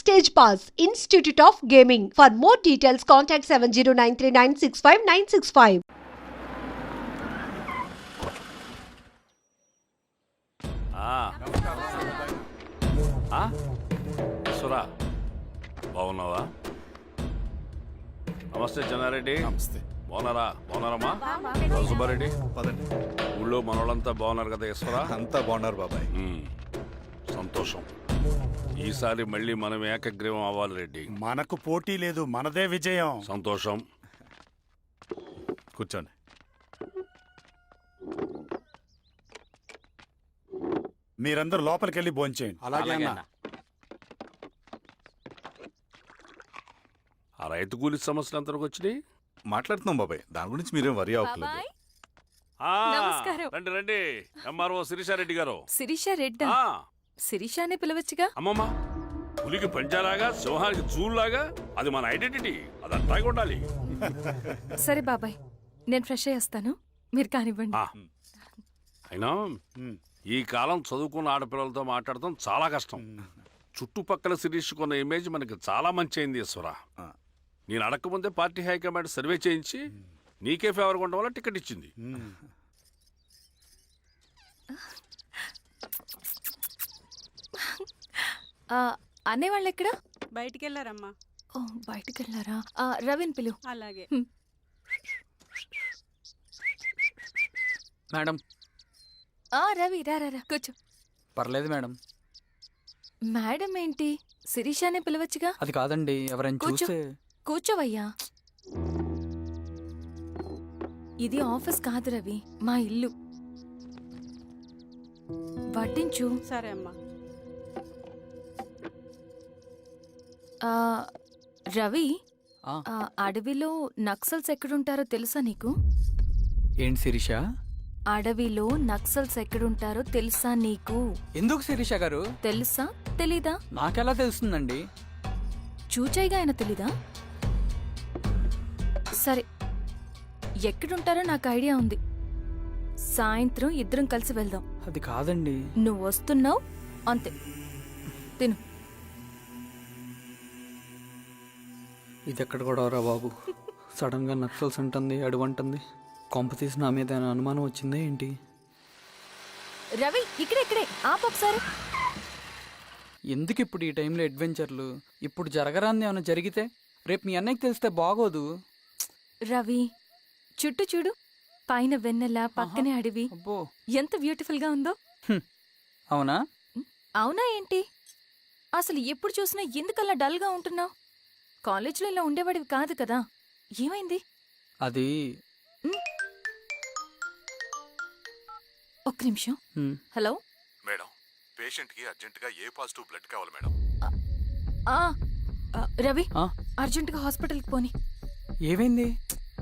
Stage Pass, Institute of Gaming. For more details, contact 7093965965965. సురా బాగున్నావా? నమస్తే చెన్నారెడ్డి. నమస్తే. బాగున్నారమ్మా? సుబ్బారెడ్డి పదండి. ఊళ్ళో మనోళ్ళంతా బాగున్నారు కదా ఈశ్వరా? అంతా బాగున్నారు బాబాయ్. సంతోషం. ఈసారి మళ్ళీ మనం ఏకగ్రీవం అవ్వాలి రెడ్డి. మనకు పోటీ లేదు, మనదే విజయం. సంతోషం. కూర్చోండి. మీరందరూ లోపలికి వెళ్ళి భోంచేయండి. అలాగే అన్న. ఆ రైతు కూలి సమస్యలు ఎంతవరకు వచ్చినాయి? మాట్లాడుతున్నాం బాబాయ్, దాని గురించి మీరేం వరి అవ్వట్లేదు. నమస్కారం. రండి రండి. ఎంఆర్ఓ శిరీషారెడ్డి గారు. శిరీష రెడ్డా? శిరీష అనే పిలవచ్చుగా. అమ్మమ్మ, పులికి పంచాలాగా సింహానికి చూలాగా అది మన ఐడెంటిటీ, అది అట్టాగే ఉండాలి. సరే బాబాయ్, నేను ఫ్రెష్ అయ్యి వస్తాను, మీరు కానివ్వండి. అయినా ఈ కాలం చదువుకున్న ఆడపిల్లలతో మాట్లాడటం చాలా కష్టం. చుట్టుపక్కల శిరీష్ కొన్న ఇమేజ్ మనకి చాలా మంచి అయింది ఈశ్వరా. నేను అడగకముందే పార్టీ హైకమాండ్ సర్వే చేయించి నీకే ఫేవర్గా ఉండడం వల్ల టికెట్ ఇచ్చింది. అనేవాళ్ళు ఎక్కడ? బయటికి వెళ్ళారమ్మా. ఓ, బయటికి వెళ్ళారా? రవిని పిలు. అలాగే. మేడం. రవి రా రా రా, కూర్చో. పర్లేదు మేడం. మేడం ఏంటి? శిరీషానే పిలవచ్చుగా. అది కాదండి, ఎవరైనా కూర్చో. చూస్తే. కూర్చోవయ్యా. ఇది ఆఫీస్ కాదు రవి, మా ఇల్లు. వడ్డించు. సరే అమ్మా. రవి, ఆ, అడవిలో నక్సల్స్ ఎక్కడుంటారో తెలుసా నీకు? ఏంటి శిరీష? అడవిలో నక్సల్స్ ఎక్కడుంటారో తెలుసా నీకు? ఎందుకు శిరీష గారు? తెలుసా తెలీదా? నాకెలా తెలుస్తుందండి? చూచాయిగా ఆయన తెలీదా? సరే, ఎక్కడుంటారో నాకు ఐడియా ఉంది. సాయంత్రం ఇద్దరం కలిసి వెళ్దాం. అది కాదండి. నువ్వు వస్తున్నావు అంతే, తిను. ఇది ఎక్కడ కూడా రా బాబు. సడన్ గా నక్సల్స్ ఉంటుంది, అడువంటుంది. కొంప తీసి నా మీద ఏమైనా అనుమానం వచ్చిందే ఏంటి? రవి, ఇక్కడే ఆపొకసారి. ఎందుకు ఇప్పుడు ఈ టైంలో అడ్వెంచర్లు? ఇప్పుడు జరగరాంది ఏమైనా జరిగితే రేపు మీ అన్నయ్యకి తెలిస్తే బాగోదు. రవి, చుట్టూ చూడు, పైన వెన్నెల, పక్కనే అడవి. అబ్బో, ఎంత బ్యూటిఫుల్ గా ఉందో. అవునా? అవునా ఏంటి? అసలు ఎప్పుడు చూసినా ఎందుకల్లా డల్ గా ఉంటున్నావు? కాలేజీలో ఇలా ఉండేవాడివి కాదు కదా, ఏమైంది? అది ఒక్క నిమిషం. హలో మేడం, పేషెంట్ కి అర్జెంట్ గా ఏ పాజిటివ్ బ్లడ్ కావాలి మేడం. రవి, అర్జెంటుగా హాస్పిటల్కి పోని. ఏమైంది?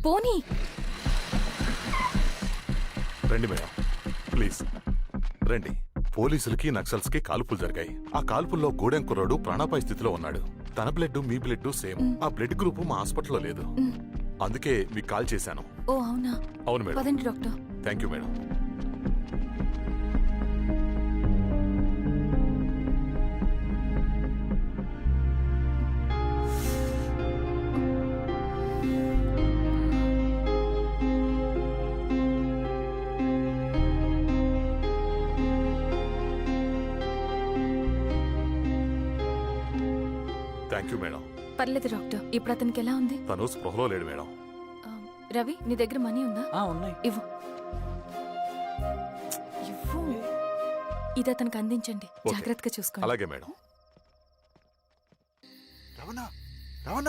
పోనీ. రండి మేడం, ప్లీజ్ రండి. పోలీసులకి నక్సల్స్ కి కాల్పులు జరిగాయి. ఆ కాల్పుల్లో గూడెం కుర్రాడు ప్రాణాపాయ స్థితిలో ఉన్నాడు. తన బ్లడ్ మీ బ్లడ్ సేమ్. ఆ బ్లడ్ గ్రూప్ మా హాస్పిటల్లో లేదు, అందుకే మీకు కాల్ చేశాను. ఓ అవునా? అవును మేడం. పదండి doctor. Thank you madam. Thank you madam. పర్లేదు డాక్టర్, ఇప్పుడు అతనికి ఎలా ఉంది? తను స్పృహలో లేడు మేడం. రవి, నీ దగ్గర మనీ ఉందా? ఉన్నాయి. ఇవ్వు. ఇది అతనికి అందించండి, జాగ్రత్తగా చూసుకోండి. అలాగే మేడం. రవణ, రవణ.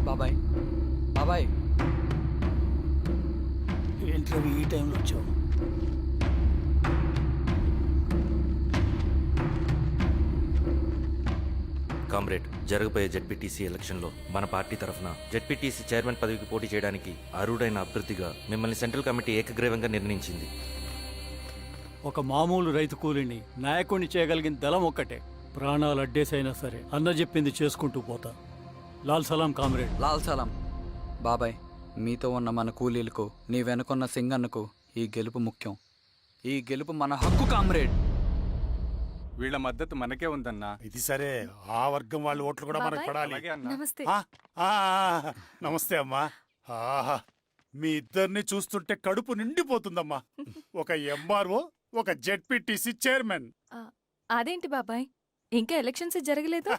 బాబాయ్, బాబాయ్. ఏంటి రవి ఈ టైంలో వచ్చావు? కామ్రేడ్, జరగబోయే జెడ్పీటీసీ ఎలక్షన్లో మన పార్టీ తరఫున జెడ్పీటీసీ చైర్మన్ పదవికి పోటీ చేయడానికి అర్హుడైన అభ్యర్థిగా మిమ్మల్ని సెంట్రల్ కమిటీ ఏకగ్రీవంగా నిర్ణయించింది. ఒక మామూలు రైతు కూలీని నాయకుడిని చేయగలిగిన దళం ఒక్కటే, ప్రాణాలు అడ్డేసైనా సరే అన్న చెప్పింది చేసుకుంటూ పోతా. లాల్ సలాం కామ్రేడ్. లాల్ సలాం. బాబాయ్, మీతో ఉన్న మన కూలీలకు, నీ వెనుకున్న సింగన్నకు ఈ గెలుపు ముఖ్యం. ఈ గెలుపు మన హక్కు కామ్రేడ్. వీళ్ళ మద్దతు మనకే ఉందన్నా. ఇది సరే, ఆ వర్గం వాళ్ళ ఓట్లు కూడా మనకు బాబాయ్. పడాలి. అలాగే అన్నా. నమస్తే. నమస్తే అమ్మా. ఆహా, మీ ఇద్దరిని చూస్తుంటే కడుపు నిండిపోతుందమ్మా. ఒక ఎంఆర్ఓ, ఒక జెడ్పీటీసీ చైర్మన్. అదేంటి బాబాయ్, ఇంకా ఎలక్షన్స్ జరగలేదు?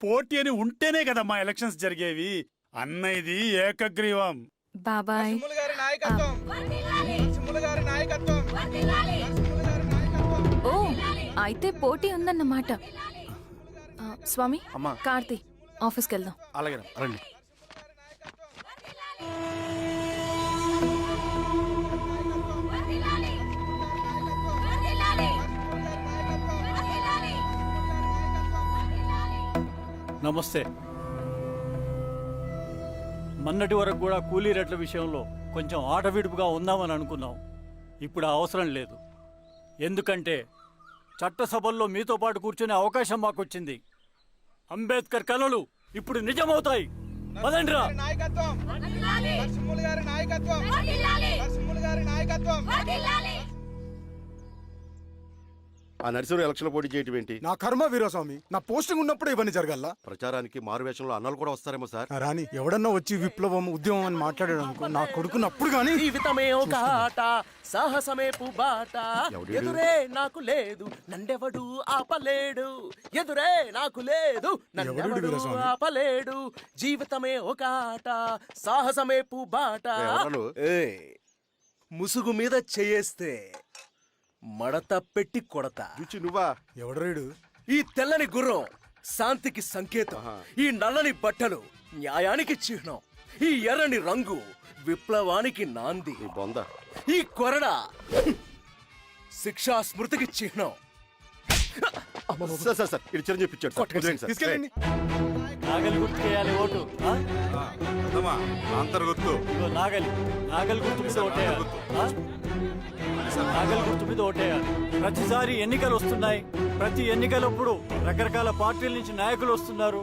పోటీ అని ఉంటేనే కదమ్మా ఎలక్షన్స్ జరిగేవి. అన్న ఇది ఏకగ్రీవం. బాబాయ్, ఓ అయితే పోటీ ఉందన్నమాట. స్వామి, కార్తీ, ఆఫీస్కి వెళ్దాం. అలాగే రండి. నమస్తే. మొన్నటి వరకు కూడా కూలీ రేట్ల విషయంలో కొంచెం ఆటవిడుపుగా ఉందామని అనుకున్నాం. ఇప్పుడు ఆ అవసరం లేదు. ఎందుకంటే చట్టసభల్లో మీతో పాటు కూర్చునే అవకాశం మాకొచ్చింది. అంబేద్కర్ కలలు ఇప్పుడు నిజమవుతాయి. పదండ్రా. ఆ నర్సరీ ఎలక్షన్ పోటీ చేయటం ఏంటి? నా కర్మ వీరస్వామి, నా పోస్టింగ్ ఉన్నప్పుడు ఇవన్నీ జరగాల. ప్రచారానికి మారువేషంలో అన్నలు కూడా వస్తారేమో సార్. రాని ఎవడన్నా వచ్చి విప్లవం, ఉద్యమం అని మాట్లాడాడు అనుకో, నా కొడుకుని అప్పుడు గానీ జీవితమే ఒక ఆట, సాహసమే పుబాట. ఎవడు? ఎదురే నాకు లేదు, నన్నెవడు ఆపలేడు. ఎదురే నాకు లేదు, నన్నెవడు వీరస్వామి? ఆపలేడు. జీవితమే ఒక ఆట, సాహసమే పుబాట. ఎవరు? ముసుగు మీద చేయేస్తే మడత పెట్టి కొడతా. రుచి నువ్వా? ఎవడరీడు? ఈ తెల్లని గుర్రం శాంతికి సంకేతం. ఈ నల్లని బట్టలు న్యాయానికి చిహ్నం. ఈ ఎర్రని రంగు విప్లవానికి నాంది. నీ బొంద. ఈ కొరడ శిక్షా స్మృతికి చిహ్నం. సార్ సార్ సార్, ఇది చిరంజీవి పిచ్చాడు సార్. వదిలేండి సార్. తీసుకెళ్ళండి. నాగలి గుర్తుకేయాలి ఓటు. నాగలి గుర్తు మీద ఓటేయాలి. నాగలి గుర్తు మీద ఓటేయాలి. ప్రతిసారి ఎన్నికలు వస్తున్నాయి. ప్రతి ఎన్నికలప్పుడు రకరకాల పార్టీల నుంచి నాయకులు వస్తున్నారు.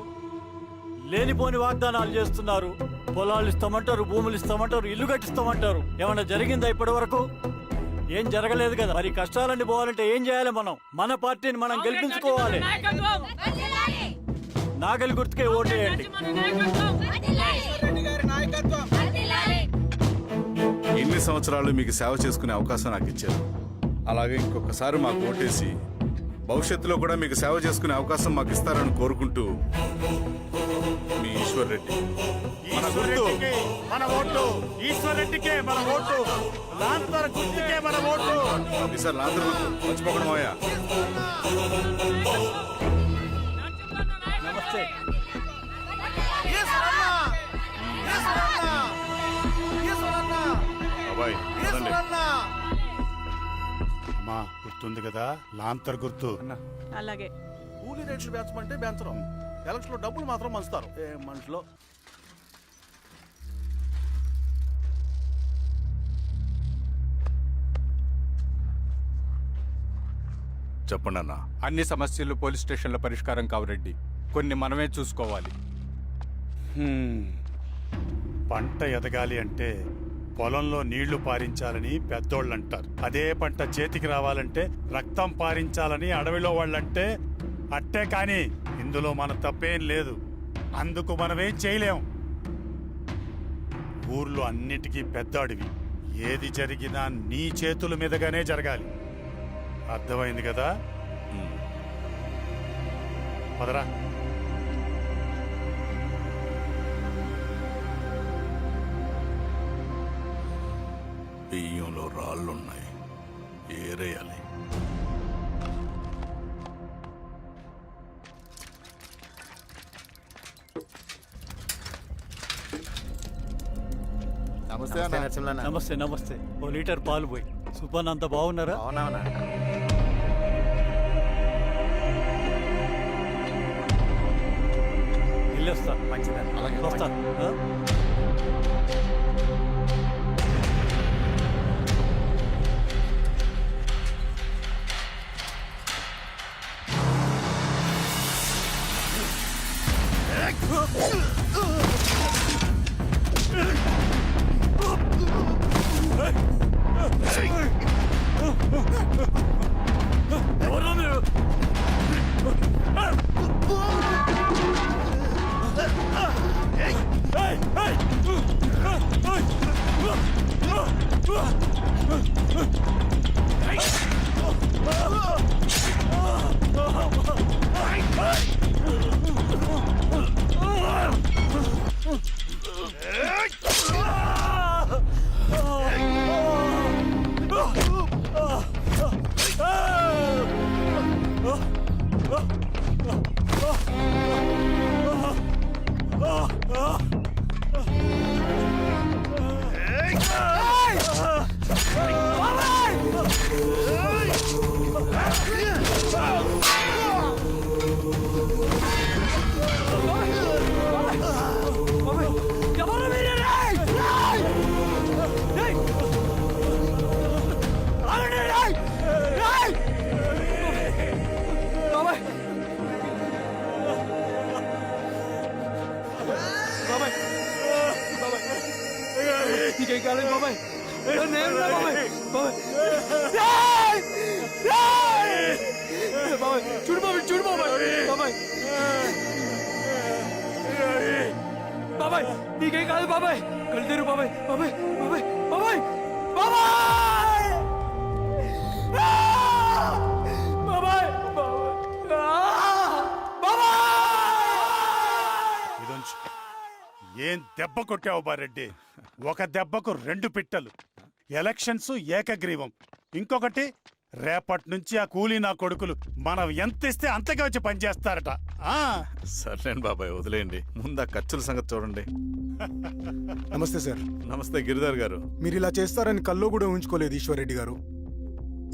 లేనిపోని వాగ్దానాలు చేస్తున్నారు. పొలాలు ఇస్తామంటారు, భూములు ఇస్తామంటారు, ఇల్లు కట్టిస్తామంటారు. ఏమన్నా జరిగిందా ఇప్పటి వరకు? ఏం జరగలేదు కదా. మరి కష్టాలన్నీ పోవాలంటే ఏం చేయాలి? మన పార్టీని మనం గెలిపించుకోవాలి. నాగలి గుర్తుకే ఓటేయండి. ఇన్ని సంవత్సరాలు మీకు సేవ చేసుకునే అవకాశం నాకు ఇచ్చారు. అలాగే ఇంకొకసారి మాకు ఓటేసి భవిష్యత్తులో కూడా మీకు సేవ చేసుకునే అవకాశం మాకు ఇస్తారని కోరుకుంటూ, మీ ఈశ్వర్ రెడ్డి. మన గుర్తు, మన ఓటు ఈశ్వర్ రెడ్డికే, మన ఓటు లాంతర్ గుర్తుకే, మన ఓటు. సార్ లాంతర్ మర్చిపోకుండా మోయా. నమస్తే. బాబాయ్ రండి. అమ్మా, గుర్తుంది కదా లాంతర్ గుర్తు. అలాగే. కూలీ రేట్లు పెంచమంటే పెంచడం, ఎలక్షన్ లో డబ్బులు మాత్రం మంచుతారు. ఏ మనుషులో. చెప్పండి అన్న. అన్ని సమస్యలు పోలీస్ స్టేషన్లో పరిష్కారం కావు రెడ్డి. కొన్ని మనమే చూసుకోవాలి. పంట ఎదగాలి అంటే పొలంలో నీళ్లు పారించాలని పెద్దోళ్ళు అంటారు. అదే పంట చేతికి రావాలంటే రక్తం పారించాలని అడవిలో వాళ్ళంటే అట్టే. కానీ ఇందులో మన తప్పేం లేదు. అందుకు మనమేం చేయలేం. ఊర్లో అన్నిటికీ పెద్ద అడవి. ఏది జరిగినా నీ చేతుల మీదగానే జరగాలి. అర్థమైంది కదా? పదరా. బియ్యంలో రాళ్ళున్నాయి, ఏరేయాలి. నమస్తే. నమస్తే. ఓ లీటర్ పాలు పోయి. సుపన్ అంత బాగున్నారా? వెళ్ళొస్తా. వస్తా. నీకేం కాలేదు బాబాయ్. బాబాయ్ చూడు బాబాయ్, చూడు బాబాయ్. బాబాయ్ బాబాయ్ నీకేం కాదు బాబాయ్. కళ్ళు బాబాయ్. బాబాయ్ బాబాయ్ బాబాయ్ బాబాయ్ బాబాయ్ బాబాయ్. ఇదొంచు. ఏం దెబ్బ కొట్టావు బారెడ్డి? ఒక దెబ్బకు 2 పిట్టలు. ఎలక్షన్స్ ఏకగ్రీవం. ఇంకొకటి, రేపటి నుంచి ఆ కూలీ నా కొడుకులు మనం ఎంత ఇస్తే అంతగా వచ్చి పనిచేస్తారట. సర్లేండి బాబాయ్, వదిలేయండి. ముందు ఆ ఖర్చుల సంగతి చూడండి. నమస్తే సార్. నమస్తే గిరిధర్ గారు. మీరు ఇలా చేస్తారని కల్లో కూడా ఉంచుకోలేదు ఈశ్వర్రెడ్డి గారు.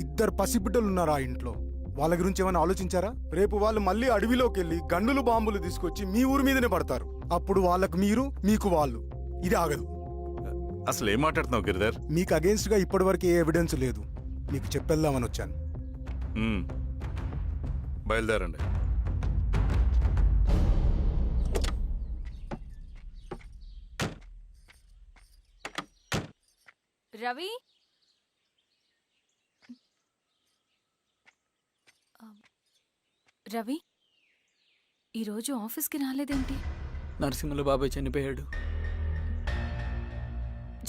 2 పసిబిడ్డలు ఉన్నారు ఆ ఇంట్లో. వాళ్ళ గురించి ఏమైనా ఆలోచించారా? రేపు వాళ్ళు మళ్ళీ అడవిలోకి వెళ్ళి గన్నులు బాంబులు తీసుకొచ్చి మీ ఊరి మీదనే పడతారు. అప్పుడు వాళ్ళకు మీరు, మీకు వాళ్ళు. ఇది ఆగదు. అసలు ఏం మాట్లాడుతున్నావు గిరిధర్? మీకు అగేన్స్ట్ గా ఇప్పటివరకు ఏ ఎవిడెన్స్ లేదు. మీకు చెప్పేద్దామని వచ్చాను. బయలుదేరండి. రవి, రవి ఈరోజు ఆఫీస్కి రాలేదేంటి? నరసింహుల బాబాయ్ చనిపోయాడు.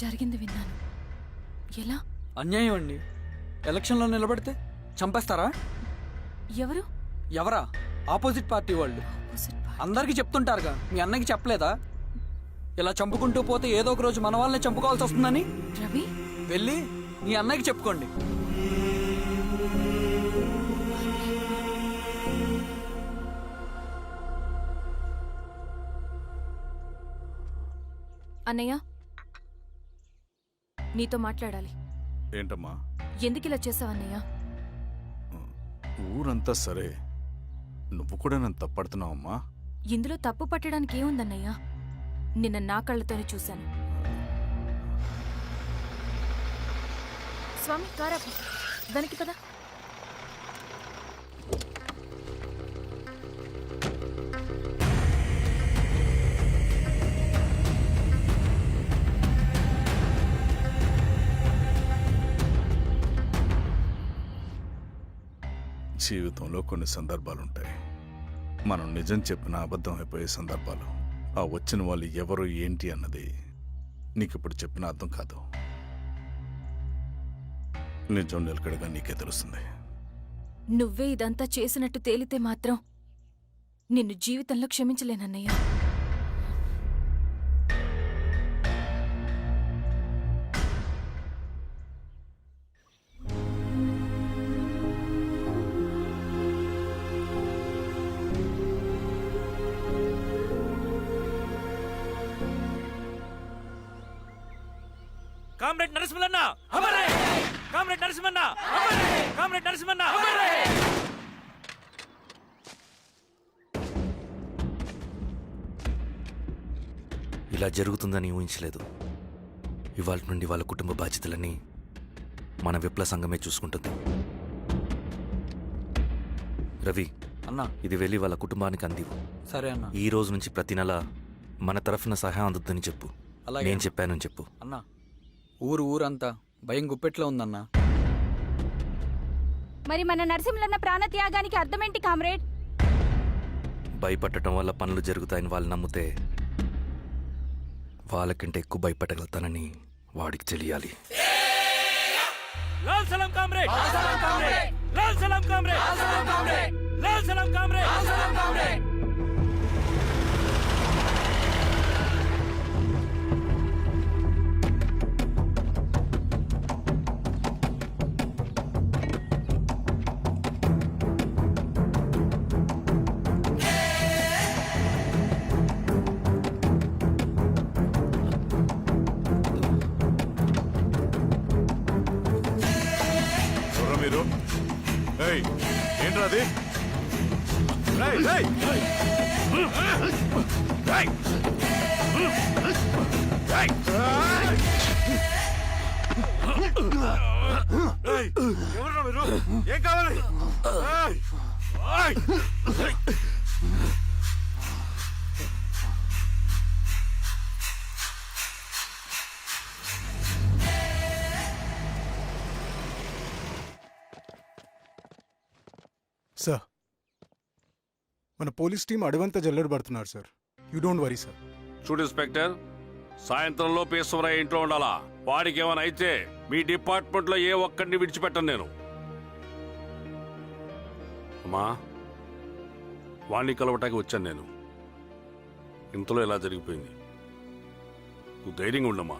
జరిగింది విన్నాను. ఎలా? అన్యాయం అండి. ఎలక్షన్లో నిలబడితే చంపేస్తారా? ఎవరు? ఎవరా? ఆపోజిట్ పార్టీ వాళ్ళు. అందరికీ చెప్తుంటారుగా, మీ అన్నకి చెప్పలేదా? ఇలా చంపుకుంటూ పోతే ఏదో ఒక రోజు మన వాళ్ళని చంపుకోవాల్సి వస్తుందని. రవి, వెళ్ళి మీ అన్నకి చెప్పుకోండి. అన్నయ్య, నీతో మాట్లాడాలి. ఏంటమ్మా? ఎందుకు ఇలా చేసావన్నయ్య? ఊరంతా సరే, నువ్వు కూడా నన్ను తప్పడుతున్నావమ్మా. ఇందులో తప్పు పట్టడానికి ఏముందన్నయ్య? నిన్న నా కళ్ళతోనే చూశాను. స్వామి, కారాపు దానికి పద. జీవితంలో కొన్ని సందర్భాలుంటాయి. మనం నిజం చెప్పిన అబద్ధం అయిపోయే సందర్భాలు. ఆ వచ్చిన వాళ్ళు ఎవరు ఏంటి అన్నది నీకిప్పుడు చెప్పిన అర్థం కాదు. నిజం నిలకడగా నీకే తెలుస్తుంది. నువ్వే ఇదంతా చేసినట్టు తేలితే మాత్రం నిన్ను జీవితంలో క్షమించలేనన్నయ్య. కామ్రేడ్ నరసింహన్న, కామ్రేడ్ నరసింహన్న, కామ్రేడ్ నరసింహన్న. ఇలా జరుగుతుందని ఊహించలేదు. ఇవాళ నుండి వాళ్ళ కుటుంబ బాధ్యతలన్నీ మన విప్లవ సంఘమే చూసుకుంటుంది. రవి, అన్నా. ఇది వెళ్ళి వాళ్ళ కుటుంబానికి అందివు. సరే అన్నా. ఈ రోజు నుంచి ప్రతి నెల మన తరఫున సహాయం అందుతుందని చెప్పు. అలాగే నేను చెప్పానని చెప్పు. అన్నా, ఊరంతా భయం గుప్పెట్లో ఉందన్నా. మరి మన నరసింహన్న ప్రాణత్యాగానికి అర్థమేంటి కామ్రేడ్? భయపడటం వల్ల పనులు జరుగుతాయని వాళ్ళు నమ్మితే వాళ్ళకంటే ఎక్కువ భయపెట్టగలుగుతానని వాడికి తెలియాలి. లాల్ సలాం కామ్రేడ్, లాల్ సలాం కామ్రేడ్, లాల్ సలాం కామ్రేడ్. ఎవరో మీరు? ఏయ్, ఏంట్రా అది? రేయ్, రేయ్! రేయ్! రేయ్! ఏయ్, ఎవర్రా మీరు? ఏం కావాలి? ఏయ్! ఏయ్! సార్, మన పోలీస్ టీం అడవంతా జల్లెడ పడుతున్నారు sir. You don't worry sir. చూడు ఇన్స్పెక్టర్, సాయంత్రంలో పేశ్వరయ్య ఇంట్లో ఉండాలా. వాడికి ఏమైనా అయితే మీ డిపార్ట్మెంట్లో ఏ ఒక్కడిని విడిచిపెట్టను నేను. అమ్మా, వాణ్ణి కలవటానికి వచ్చాను నేను. ఇంతలో ఇలా జరిగిపోయింది. నువ్వు ధైర్యంగా ఉండమ్మా.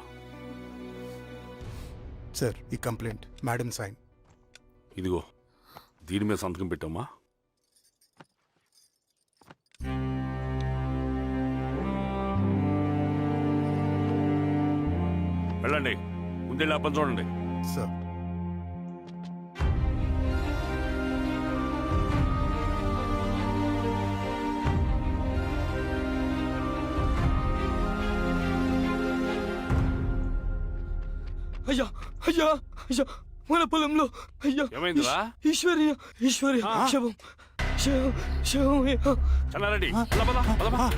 సార్, ఈ కంప్లైంట్ మేడం సైన్. ఇదిగో, దీని మీద సంతకం పెట్టమ్మా. వెళ్ళండి, ముందెళ్ళి ఆ పని చూడండి. సార్, అయ్యా అయ్యా అయ్యా, మన పొలంలో అయ్యా. ఏమైందిరా? ఈశ్వర్య శవం శవం శవం. చెన్నారెడ్డి, పద, పద, పద.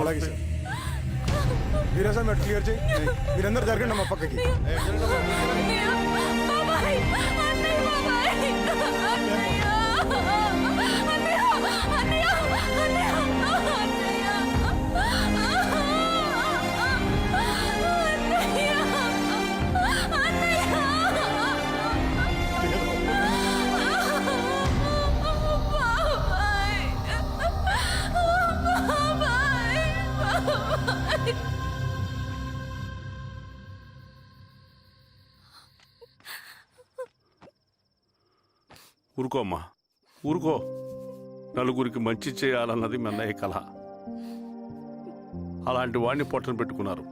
అలాగే సార్. వీరా సార్, మీరు క్లియర్ చేయి. మీరందరూ జరగండి అమ్మా పక్కకి. ఊరుకో అమ్మా, ఊరుకో. నలుగురికి మంచి చేయాలన్నది మీ అన్నయ్య కళ. అలాంటి వాడిని పొట్టను పెట్టుకున్నారు.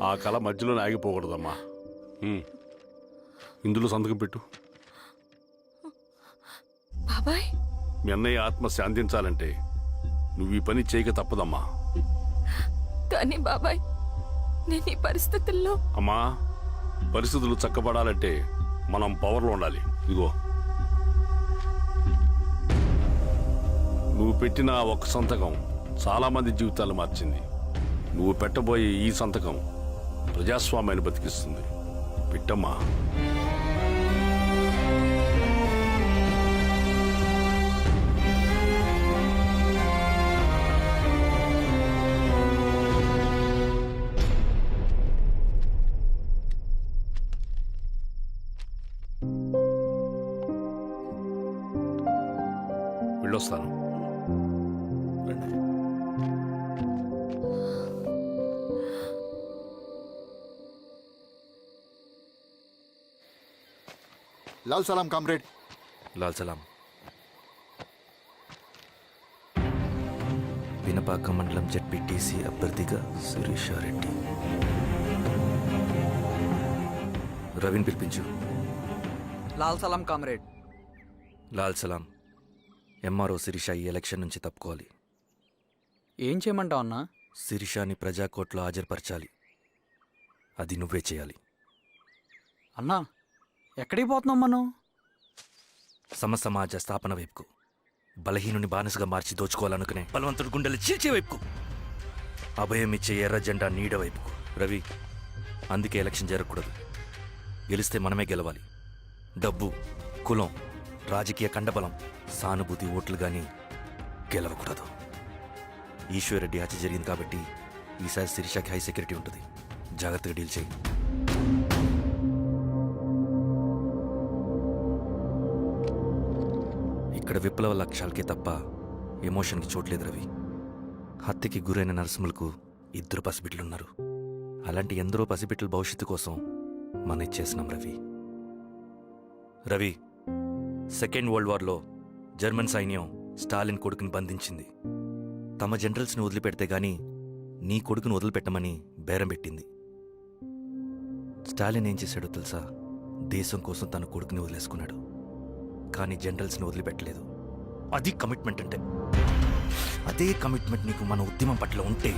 ఆ కళ మధ్యలోనే ఆగిపోకూడదమ్మా. ఇందులో సంతకం పెట్టు. బాబాయ్, మీ అన్నయ్య ఆత్మ శాంతించాలంటే నువ్వు ఈ పని చేయక తప్పదమ్మా. కానీ బాబాయ్, నేను ఈ పరిస్థితుల్లో అమ్మా, పరిస్థితులు చక్కబడాలంటే మనం పవర్లో ఉండాలి. ఇదిగో నువ్వు పెట్టిన ఆ ఒక్క సంతకం చాలా మంది జీవితాలు మార్చింది. నువ్వు పెట్టబోయే ఈ సంతకం ప్రజాస్వామ్యాన్ని బతికిస్తుంది. పెట్టమ్మా. వెళ్ళొస్తాను. లాల్ సలాం కామ్రేడ్. లాల్ సలాం. పినపాక మండలం జెడ్పీటీసీ అభ్యర్థిగా శిరీషారెడ్డి. రవిని పిలిపించు. లాల్ సలాం కామ్రేడ్. లాల్ సలాం. ఎంఆర్ఓ శిరీష ఈ ఎలక్షన్ నుంచి తప్పుకోవాలి. ఏం చేయమంటావు అన్నా? శిరీషాని ప్రజాకోర్టులో హాజరుపరచాలి. అది నువ్వే చేయాలి. అన్నా, ఎక్కడికి పోతున్నాం మనం? సమసమాజ స్థాపన వైపుకు. బలహీనుని బానిసగా మార్చి దోచుకోవాలనుకునే బలవంతుడు గుండెలు చీల్చే వైపుకు. అభయం ఇచ్చే ఎర్ర జెండా నీడ వైపుకు. రవి, అందుకే ఎలక్షన్ జరగకూడదు. గెలిస్తే మనమే గెలవాలి. డబ్బు, కులం, రాజకీయ కండబలం, సానుభూతి ఓట్లు గాని గెలవకూడదు. ఈశ్వర్రెడ్డి హత్య జరిగింది కాబట్టి ఈసారి శిరీషకి హై సెక్యూరిటీ ఉంటుంది. జాగ్రత్తగా డీల్ చేయి. ఇక్కడ విప్లవ లక్ష్యాలకే తప్ప ఎమోషన్కి చోట్లేదు రవి. హత్యకి గురైన నరసింహులకు 2 పసిబిడ్డలున్నారు. అలాంటి ఎందరో పసిబిడ్డల భవిష్యత్తు కోసం మనం ఇచ్చేసినాం రవి. రవి, సెకండ్ వరల్డ్ వార్లో జర్మన్ సైన్యం స్టాలిన్ కొడుకుని బంధించింది. తమ జనరల్స్ని వదిలిపెడితే గాని నీ కొడుకును వదిలిపెట్టమని బేరం పెట్టింది. స్టాలిన్ ఏం చేశాడో తెలుసా? దేశం కోసం తన కొడుకుని వదిలేసుకున్నాడు. కానీ జనరల్స్ని వదిలిపెట్టలేదు. అది కమిట్మెంట్ అంటే. అదే కమిట్మెంట్ నీకు మన ఉద్యమం పట్ల ఉంటే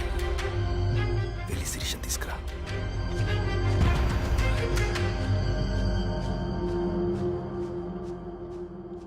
వెళ్ళి శిరీషను తీసుకురా.